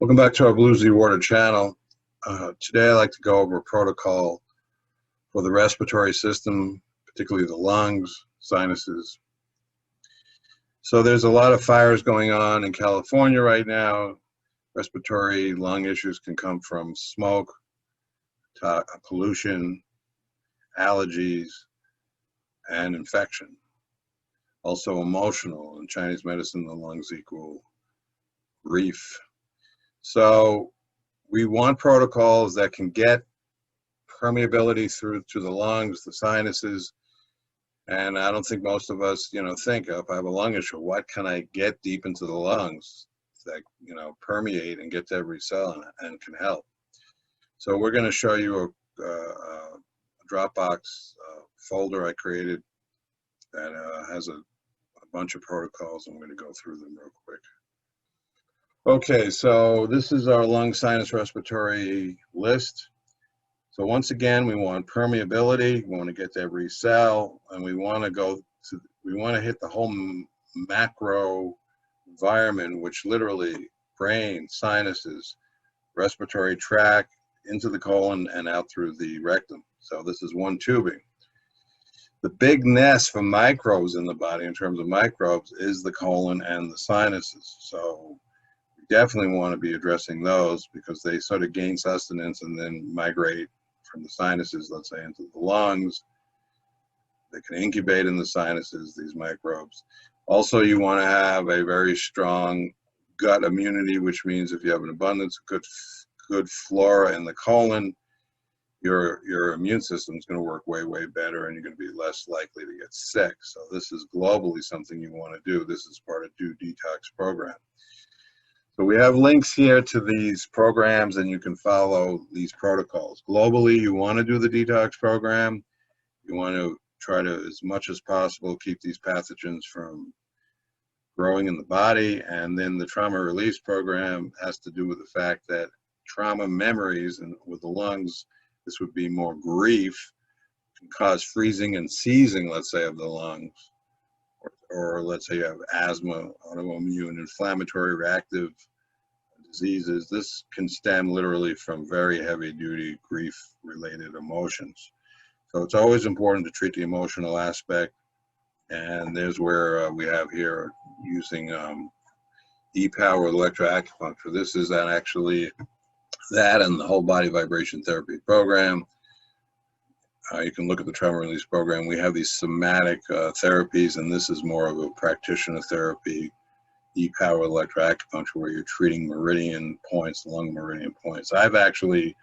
Welcome back to our Blue Z Water channel. Today I'd like to go over a protocol for the respiratory system, particularly the lungs, sinuses. So there's a lot of fires going on in California right now. Respiratory lung issues can come from smoke, pollution, allergies, and infection. Also emotional. In Chinese medicine, the lungs equal grief. So we want protocols that can get permeability through to the lungs, the sinuses, and I don't think most of us, think, if I have a lung issue, what can I get deep into the lungs that, permeate and get to every cell and can help. So we're going to show you a Dropbox folder I created that has a bunch of protocols, and we're going to go through them real quick. Okay, so this is our lung, sinus, respiratory list. So once again, we want permeability, we want to get to every cell, and we want to hit the whole macro environment, which literally brain, sinuses, respiratory tract, into the colon and out through the rectum. So this is one tubing. The big nest for microbes in the body, in terms of microbes, is the colon and the sinuses. So definitely want to be addressing those because they sort of gain sustenance and then migrate from the sinuses, let's say, into the lungs. They can incubate in the sinuses, these microbes. Also, you want to have a very strong gut immunity, which means if you have an abundance of good flora in the colon, your immune system is going to work way, way better, and you're going to be less likely to get sick. So this is globally something you want to do. This is part of Do Detox program. So we have links here to these programs, and you can follow these protocols. Globally, you want to do the detox program. You want to try to, as much as possible, keep these pathogens from growing in the body. And then the trauma release program has to do with the fact that trauma memories, and with the lungs, this would be more grief, can cause freezing and seizing, let's say, of the lungs. Or let's say you have asthma, autoimmune, inflammatory, reactive diseases. This can stem literally from very heavy-duty grief-related emotions. So it's always important to treat the emotional aspect, and there's where we have here using e-power electroacupuncture. This is actually that and the whole body vibration therapy program. You can look at the trauma release program. We have these somatic therapies, and this is more of a practitioner therapy, e-power electroacupuncture, where you're treating meridian points, lung meridian points. I've actually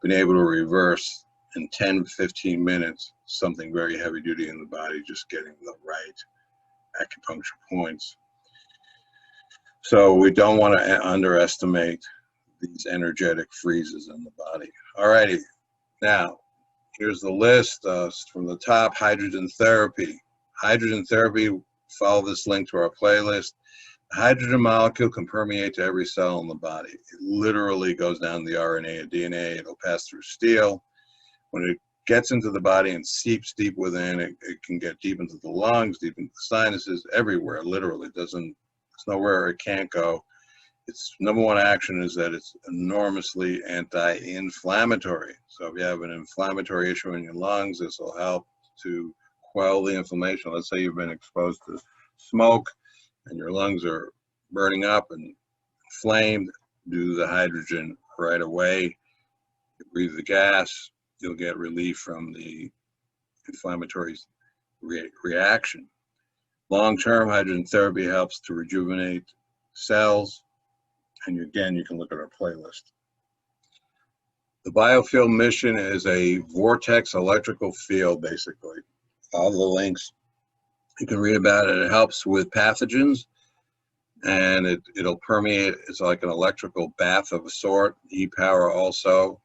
been able to reverse in 10-15 minutes something very heavy duty in the body, just getting the right acupuncture points. So we don't want to underestimate these energetic freezes in the body. All righty, now, here's the list from the top. Hydrogen therapy. Hydrogen therapy, follow this link to our playlist. The hydrogen molecule can permeate to every cell in the body. It literally goes down the RNA and DNA. It'll pass through steel. When it gets into the body and seeps deep within, it can get deep into the lungs, deep into the sinuses, everywhere, literally. There's nowhere it can't go. Its number one action is that it's enormously anti-inflammatory. So if you have an inflammatory issue in your lungs, this will help to quell the inflammation. Let's say you've been exposed to smoke and your lungs are burning up and inflamed. Do the hydrogen right away. You breathe the gas, you'll get relief from the inflammatory reaction. Long-term hydrogen therapy helps to rejuvenate cells. And again, you can look at our playlist. The Biofilm Mission is a vortex electrical field, basically. All the links, you can read about it. It helps with pathogens, and it'll permeate. It's like an electrical bath of a sort. E-power also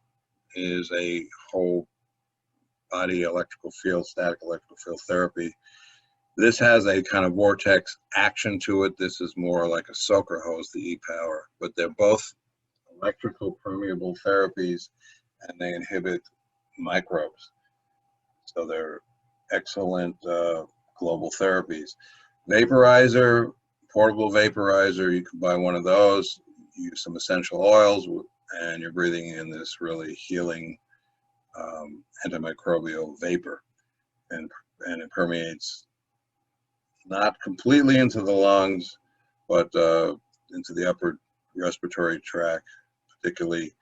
is a whole body electrical field, static electrical field therapy. This has a kind of vortex action to it. This is more like a soaker hose, the e-power, but they're both electrical permeable therapies, and they inhibit microbes. So they're excellent global therapies. Vaporizer, portable vaporizer, you can buy one of those. use some essential oils, and you're breathing in this really healing antimicrobial vapor, and it permeates not completely into the lungs, but into the upper respiratory tract. Particularly,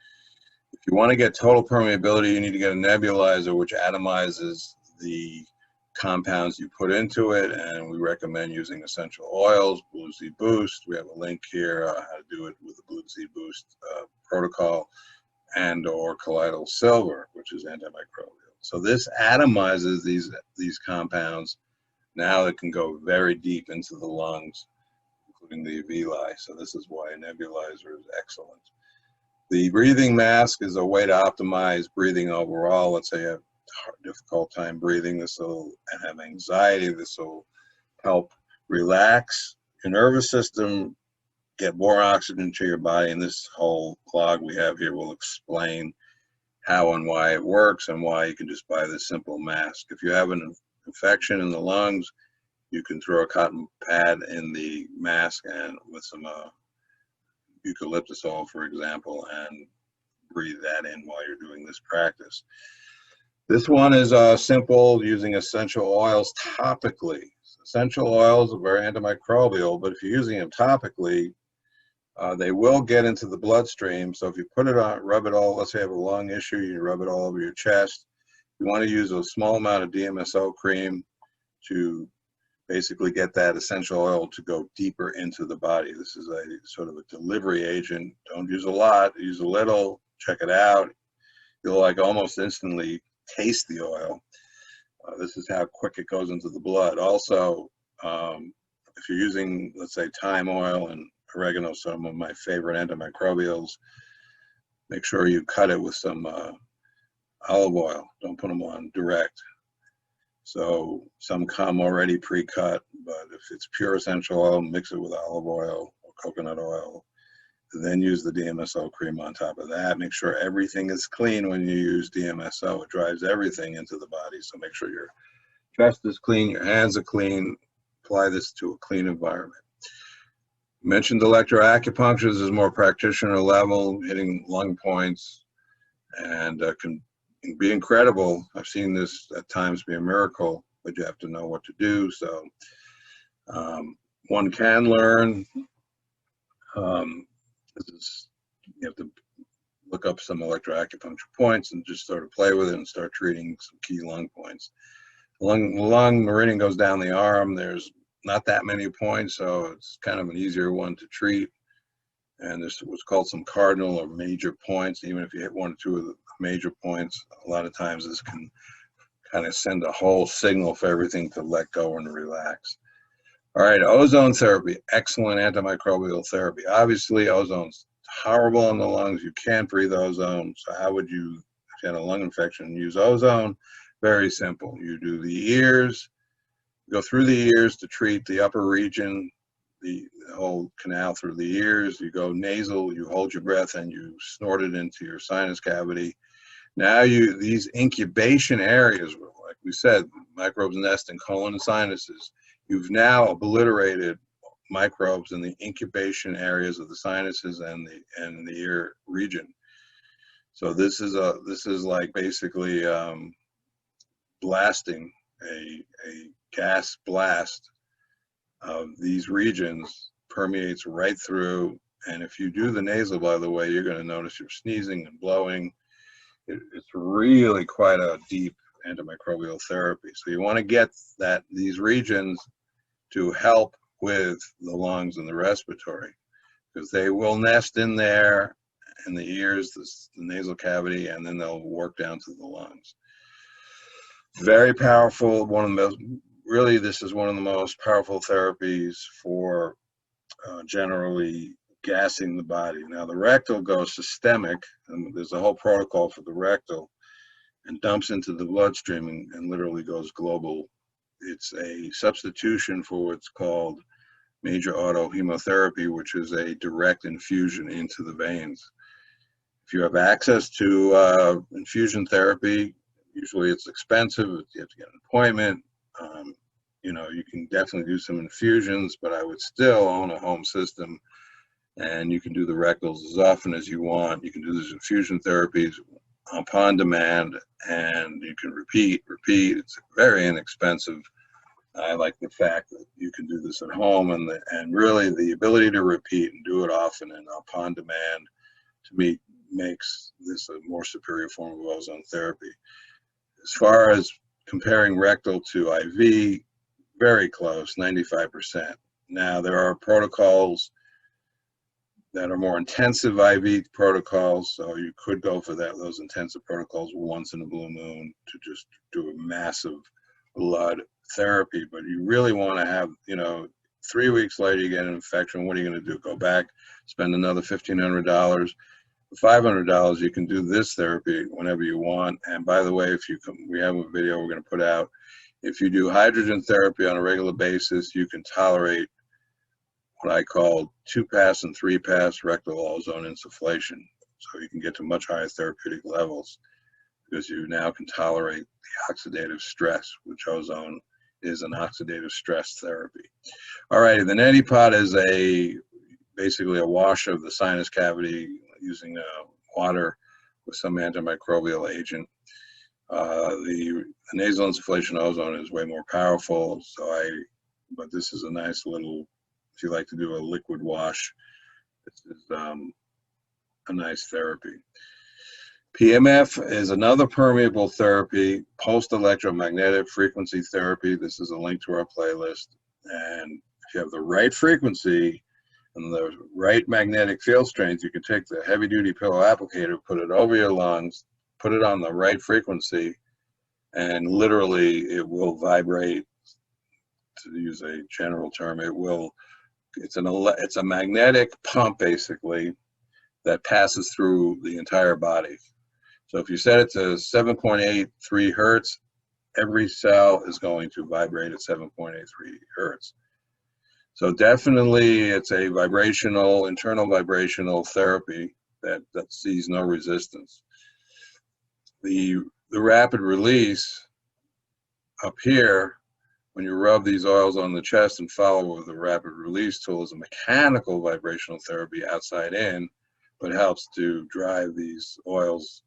if you want to get total permeability, you need to get a nebulizer which atomizes the compounds you put into it, and we recommend using essential oils, Blue Sea Boost. We have a link here how to do it with the Blue Sea Boost protocol, and or colloidal silver, which is antimicrobial. So this atomizes these compounds. Now it can go very deep into the lungs, including the alveoli. So this is why a nebulizer is excellent. The breathing mask is a way to optimize breathing overall. Let's say you have a difficult time breathing, and have anxiety. This will help relax your nervous system, get more oxygen to your body, and this whole blog we have here will explain how and why it works, and why you can just buy this simple mask. If you have an infection in the lungs, you can throw a cotton pad in the mask and with some eucalyptus oil, for example, and breathe that in while you're doing this practice. This one is simple, using essential oils topically. Essential oils are very antimicrobial, but if you're using them topically, they will get into the bloodstream. So if you put it on, rub it all, let's say you have a lung issue, you rub it all over your chest. You want to use a small amount of DMSO cream to basically get that essential oil to go deeper into the body. This is a sort of a delivery agent. Don't use a lot, use a little, check it out. You'll like almost instantly taste the oil. This is how quick it goes into the blood. Also, if you're using, let's say, thyme oil and oregano, some of my favorite antimicrobials, make sure you cut it with some olive oil. Don't put them on direct. So some come already pre-cut, but if it's pure essential oil, mix it with olive oil or coconut oil, and then use the DMSO cream on top of that. Make sure everything is clean when you use DMSO. It drives everything into the body, so make sure your chest is clean, your hands are clean. Apply this to a clean environment. Mentioned electroacupuncture. This is more practitioner level, hitting lung points, and can be incredible. I've seen this at times be a miracle, but you have to know what to do. So one can learn. You have to look up some electroacupuncture points and just sort of play with it and start treating some key lung points. Lung meridian goes down the arm. There's not that many points, so it's kind of an easier one to treat. And there's what's called some cardinal or major points. Even if you hit one or two of the major points, a lot of times this can kind of send a whole signal for everything to let go and relax. All right, ozone therapy, excellent antimicrobial therapy. Obviously, ozone's horrible on the lungs. You can't breathe ozone. So how would you, if you had a lung infection, use ozone? Very simple. You do the ears, go through the ears to treat the upper region, the whole canal through the ears. You go nasal, you hold your breath and you snort it into your sinus cavity. Now these incubation areas, like we said, microbes nest in colon and sinuses. You've now obliterated microbes in the incubation areas of the sinuses and the ear region. So this is like basically blasting a gas blast of these regions, permeates right through. And if you do the nasal, by the way, you're going to notice you're sneezing and blowing. It's really quite a deep antimicrobial therapy. So you want to get these regions to help with the lungs and the respiratory, because they will nest in there, in the ears, the nasal cavity, and then they'll work down to the lungs. Very powerful. This is one of the most powerful therapies for generally gassing the body. Now the rectal goes systemic, and there's a whole protocol for the rectal, and dumps into the bloodstream and literally goes global. It's a substitution for what's called major autohemotherapy, which is a direct infusion into the veins. If you have access to infusion therapy, usually it's expensive. You have to get an appointment. You can definitely do some infusions, but I would still own a home system and you can do the rectals as often as you want. You can do these infusion therapies upon demand, and you can repeat. It's very inexpensive. I like the fact that you can do this at home, and really the ability to repeat and do it often and upon demand, to me, makes this a more superior form of ozone therapy. As far as comparing rectal to IV, very close, 95%. Now, there are protocols that are more intensive IV protocols, so you could go for those intensive protocols once in a blue moon to just do a massive blood therapy. But you really want to have, 3 weeks later you get an infection. What are you going to do? Go back, spend another $1,500? For $500, you can do this therapy whenever you want. And by the way, if you come, we have a video we're going to put out. If you do hydrogen therapy on a regular basis, you can tolerate what I call 2-pass and 3-pass rectal ozone insufflation. So you can get to much higher therapeutic levels because you now can tolerate the oxidative stress, which ozone is an oxidative stress therapy. All right, the neti pot is basically a wash of the sinus cavity using water with some antimicrobial agent. The nasal insufflation ozone is way more powerful, but this is a nice little, if you like to do a liquid wash, this is a nice therapy. PMF is another permeable therapy, pulsed electromagnetic frequency therapy. This is a link to our playlist. And if you have the right frequency and the right magnetic field strength, you can take the heavy-duty pillow applicator, put it over your lungs, put it on the right frequency, and literally it will vibrate. To use a general term, it's a magnetic pump basically that passes through the entire body. So if you set it to 7.83 hertz, every cell is going to vibrate at 7.83 hertz. So definitely it's a internal vibrational therapy that sees no resistance. The rapid release up here, when you rub these oils on the chest and follow with the rapid release tool, is a mechanical vibrational therapy outside in, but helps to drive these oils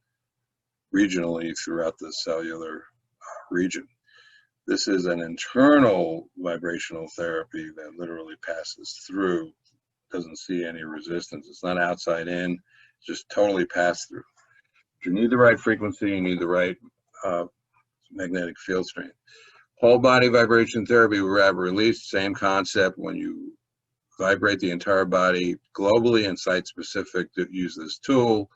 regionally throughout the cellular region. This is an internal vibrational therapy that literally passes through, doesn't see any resistance. It's not outside in, it's just totally pass through. You need the right frequency, you need the right magnetic field strength. Whole body vibration therapy with rapid release, same concept. When you vibrate the entire body globally and site specific to use this tool,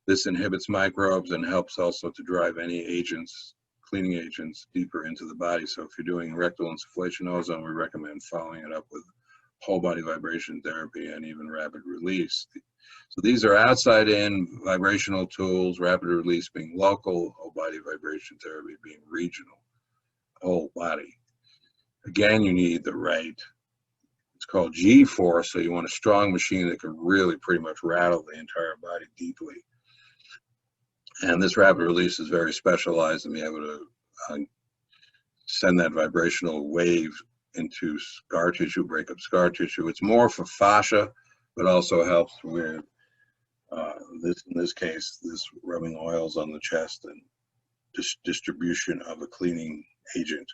this inhibits microbes and helps also to drive any agents, cleaning agents, deeper into the body. So if you're doing rectal insufflation ozone, we recommend following it up with whole body vibration therapy and even rapid release. So these are outside in vibrational tools, rapid release being local, whole body vibration therapy being regional, whole body. Again, you need the right, it's called G-force, so you want a strong machine that can really pretty much rattle the entire body deeply. And this rapid release is very specialized and be able to send that vibrational wave into scar tissue, break up scar tissue. It's more for fascia, but also helps with in this case, this rubbing oils on the chest and distribution of a cleaning agent.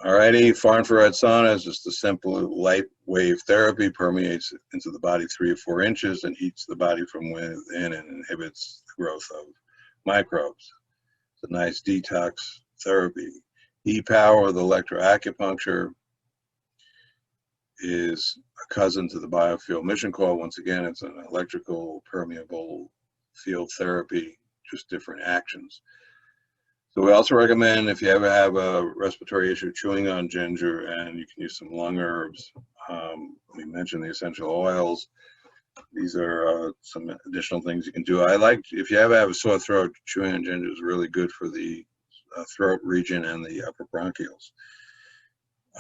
Alrighty, far infrared sauna is just a simple light wave therapy, permeates into the body 3 or 4 inches and heats the body from within and inhibits the growth of microbes. It's a nice detox therapy. E-power, the electroacupuncture, is a cousin to the Biofilm Mission call. Once again, it's an electrical permeable field therapy, just different actions. So we also recommend, if you ever have a respiratory issue, chewing on ginger, and you can use some lung herbs. We mentioned the essential oils. These are some additional things you can do. If you ever have a sore throat, chewing on ginger is really good for the throat region and the upper bronchioles.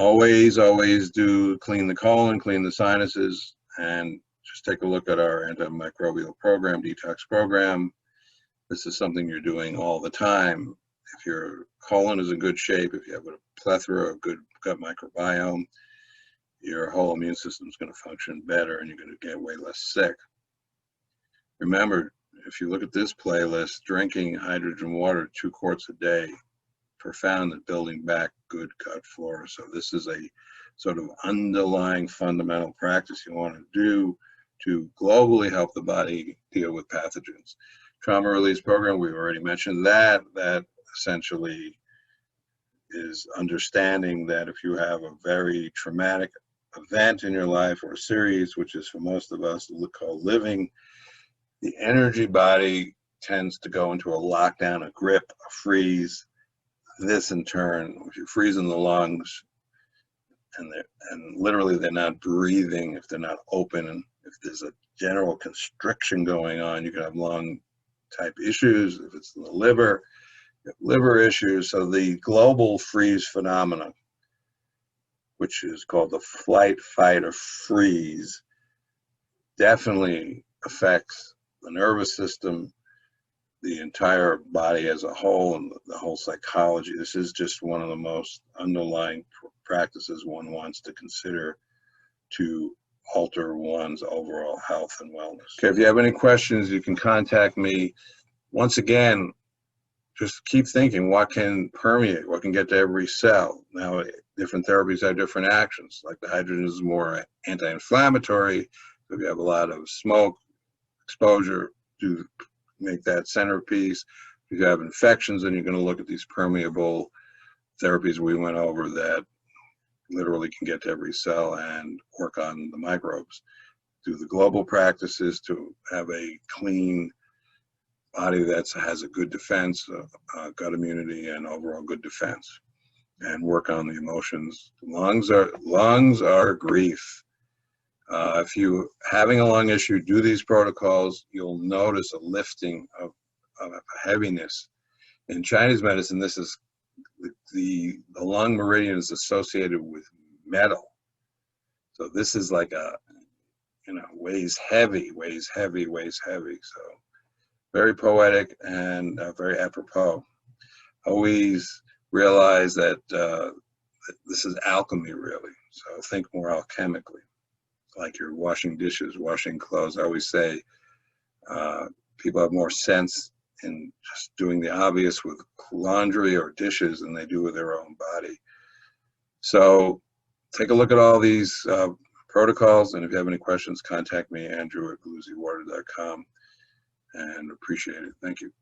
Always do clean the colon, clean the sinuses, and just take a look at our antimicrobial program, detox program. This is something you're doing all the time. If your colon is in good shape, if you have a plethora of good gut microbiome, your whole immune system is going to function better and you're going to get way less sick. Remember, if you look at this playlist, drinking hydrogen water 2 quarts a day, profound at building back good gut flora. So this is a sort of underlying fundamental practice you want to do to globally help the body deal with pathogens. Trauma release program, we've already mentioned that. That essentially is understanding that if you have a very traumatic event in your life, or a series, which is for most of us called living, the energy body tends to go into a lockdown, a grip, a freeze. This in turn, if you freeze in the lungs and literally they're not breathing, if they're not open, and if there's a general constriction going on, you can have lung type issues. If it's in the liver, you have liver issues. So the global freeze phenomenon, which is called the flight, fight, or freeze, definitely affects the nervous system, the entire body as a whole, and the whole psychology. This is just one of the most underlying practices one wants to consider to alter one's overall health and wellness. Okay, if you have any questions, you can contact me. Once again, just keep thinking, what can permeate, what can get to every cell? Now, different therapies have different actions. Like the hydrogen is more anti-inflammatory. If you have a lot of smoke exposure, to make that centerpiece. If you have infections, then you're going to look at these permeable therapies we went over that literally can get to every cell and work on the microbes. Do the global practices to have a clean body that has a good defense, gut immunity, and overall good defense, and work on the emotions. Lungs are grief. If you having a lung issue, do these protocols, you'll notice a lifting of heaviness. In Chinese medicine, this is the lung meridian is associated with metal. So this is like a, weighs heavy. So very poetic and very apropos. Always realize that this is alchemy, really. So think more alchemically. Like you're washing dishes, washing clothes. I always say people have more sense in just doing the obvious with laundry or dishes than they do with their own body. So take a look at all these protocols, and if you have any questions, contact me, Andrew at bluesywater.com, and appreciate it. Thank you.